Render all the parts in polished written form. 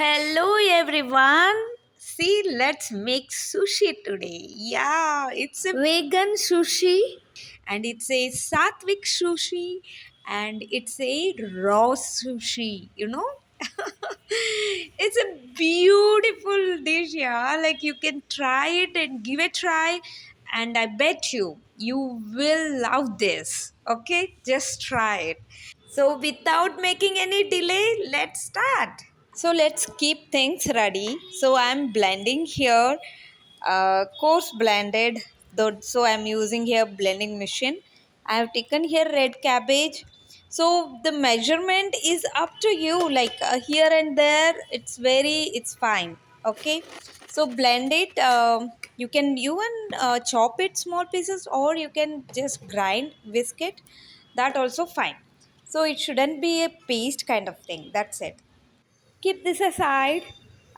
Hello everyone. See, let's make sushi today. Yeah, it's a vegan sushi and it's a Satvic sushi and it's a raw sushi, it's a beautiful dish, yeah. Like you can try it and give it a try and I bet you will love this. Okay? Just try it. So without making any delay, let's start. So let's keep things ready. So I'm blending here, coarse blended. So I'm using here blending machine. I have taken here red cabbage. So the measurement is up to you. Like here and there, it's fine. Okay. So blend it. You can even chop it small pieces, or you can just grind, whisk it. That also fine. So it shouldn't be a paste kind of thing. That's it. Keep this aside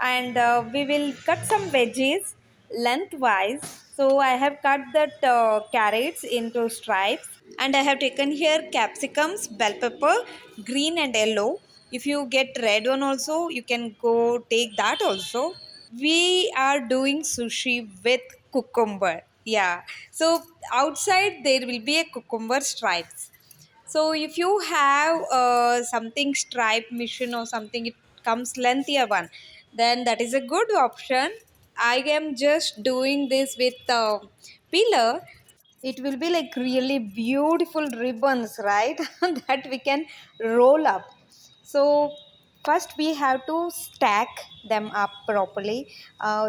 and we will cut some veggies lengthwise. So I have cut that carrots into stripes and I have taken here capsicums, bell pepper, green and yellow. If you get red one also, you can go take that also. We are doing sushi with cucumber. Yeah. So outside there will be a cucumber stripes. So if you have something stripe mission or something, it comes lengthier one, then that is a good option. I am just doing this with peeler. It will be like really beautiful ribbons, right? That we can roll up. So first we have to stack them up properly.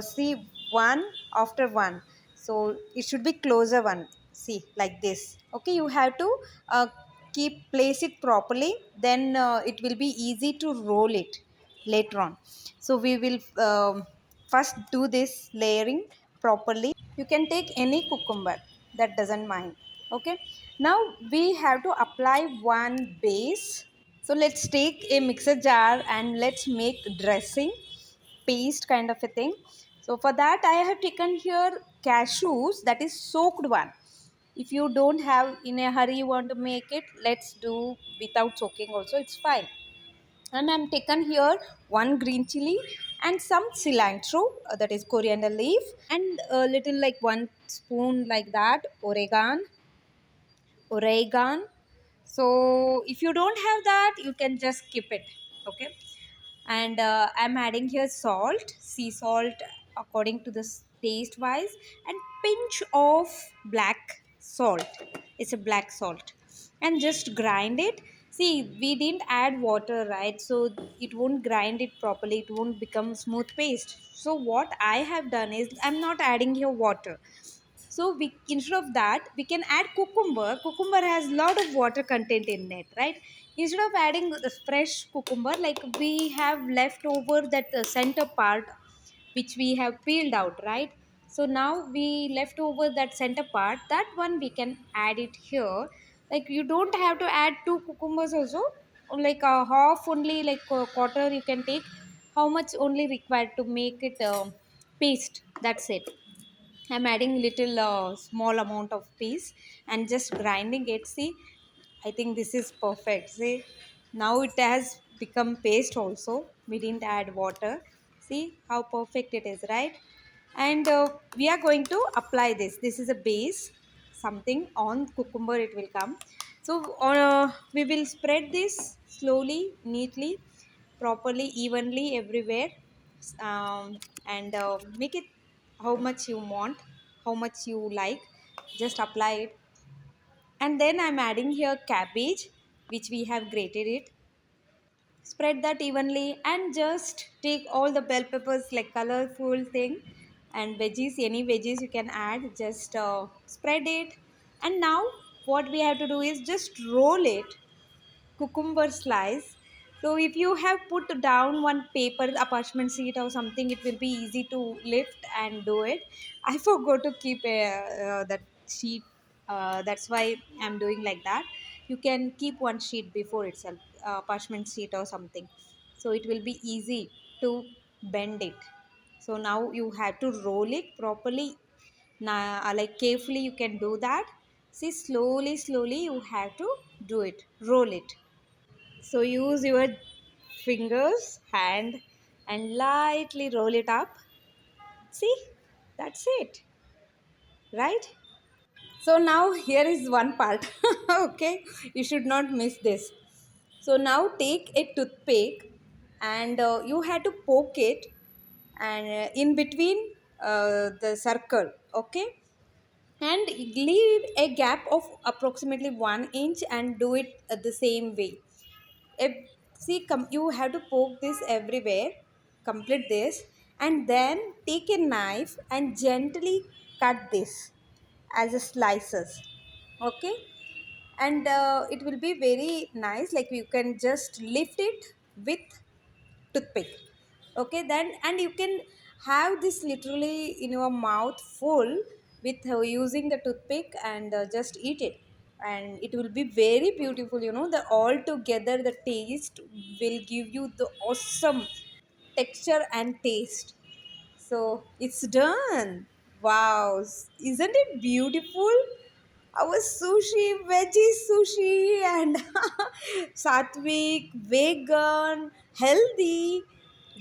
See, one after one. So it should be closer one. See, like this. Okay, you have to place it properly. Then it will be easy to roll it later on. So we will first do this layering properly. You can take any cucumber, that doesn't mind. Okay, now we have to apply one base. So let's take a mixer jar and let's make dressing paste kind of a thing. So for that I have taken here cashews, that is soaked one. If you don't have in a hurry you want to make it, let's do without soaking also, it's fine. And I'm taken here one green chili and some cilantro, that is coriander leaf, and a little like one spoon like that oregon. So if you don't have that, you can just skip it. Okay. And I'm adding here salt, sea salt, according to the taste wise, and pinch of black salt. It's a black salt. And just grind it. See, we didn't add water, right? So it won't grind it properly, it won't become smooth paste. So what I have done is I'm not adding here water. So we, instead of that, we can add cucumber. Cucumber has lot of water content in it, right? Instead of adding the fresh cucumber, like we have left over that center part which we have peeled out, right? So now we left over that center part, that one we can add it here. Like you don't have to add two cucumbers also, like a half only, like a quarter you can take. How much only required to make it paste, that's it. I'm adding little small amount of piece and just grinding it. See, I think this is perfect. See, now it has become paste also. We didn't add water. See how perfect it is, right? And we are going to apply this. This is a base, something on cucumber it will come. So we will spread this slowly, neatly, properly, evenly everywhere, and make it how much you want, how much you like. Just apply it. And then I'm adding here cabbage, which we have grated it. Spread that evenly and just take all the bell peppers, like colorful thing, and veggies, any veggies you can add. Just spread it. And now what we have to do is just roll it, cucumber slice. So if you have put down one paper, a parchment sheet or something, it will be easy to lift and do it. I forgot to keep that sheet. That's why I'm doing like that. You can keep one sheet before itself, parchment sheet or something. So it will be easy to bend it. So now you have to roll it properly. Now, like carefully, you can do that. See, slowly, slowly, you have to do it. Roll it. So use your fingers, hand, and lightly roll it up. See, that's it, right? So now here is one part. Okay, you should not miss this. So now take a toothpick and you have to poke it and in between the circle, okay, and leave a gap of approximately 1 inch and do it the same way. If, see, you have to poke this everywhere, complete this, and then take a knife and gently cut this as a slices, okay, and it will be very nice, like you can just lift it with toothpick, okay, then and you can have this literally in your mouth full with using the toothpick and just eat it, and it will be very beautiful, the all together the taste will give you the awesome texture and taste. So it's done. Wow, isn't it beautiful? Our sushi, veggie sushi, and Satvic, vegan, healthy,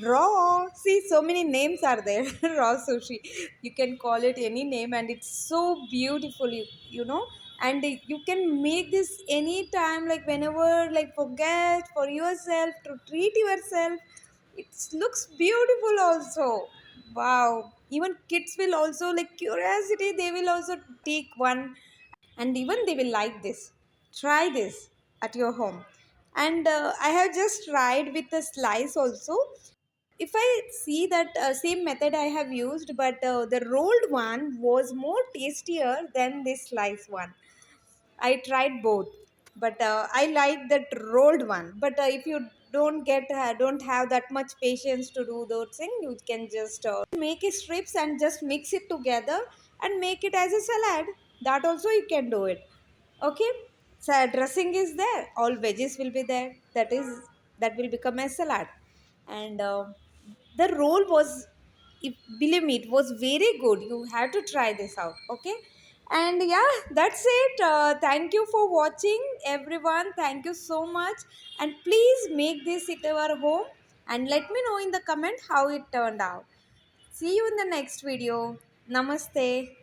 raw. See, so many names are there. Raw sushi. You can call it any name, and it's so beautiful, And you can make this anytime, like whenever, like forget for yourself to treat yourself. It looks beautiful also. Wow. Even kids will also, like curiosity, they will also take one and even they will like this. Try this at your home. And I have just tried with the slice also. If I see that same method I have used, but the rolled one was more tastier than this slice one. I tried both, but I like that rolled one. But if you don't have that much patience to do those things, you can just make it strips and just mix it together and make it as a salad. That also you can do it. Okay, so dressing is there. All veggies will be there. That will become a salad, and the roll was, if, believe me, it was very good. You have to try this out. Okay, and yeah, that's it. Thank you for watching, everyone. Thank you so much, and please make this at our home and let me know in the comment how it turned out. See you in the next video. Namaste.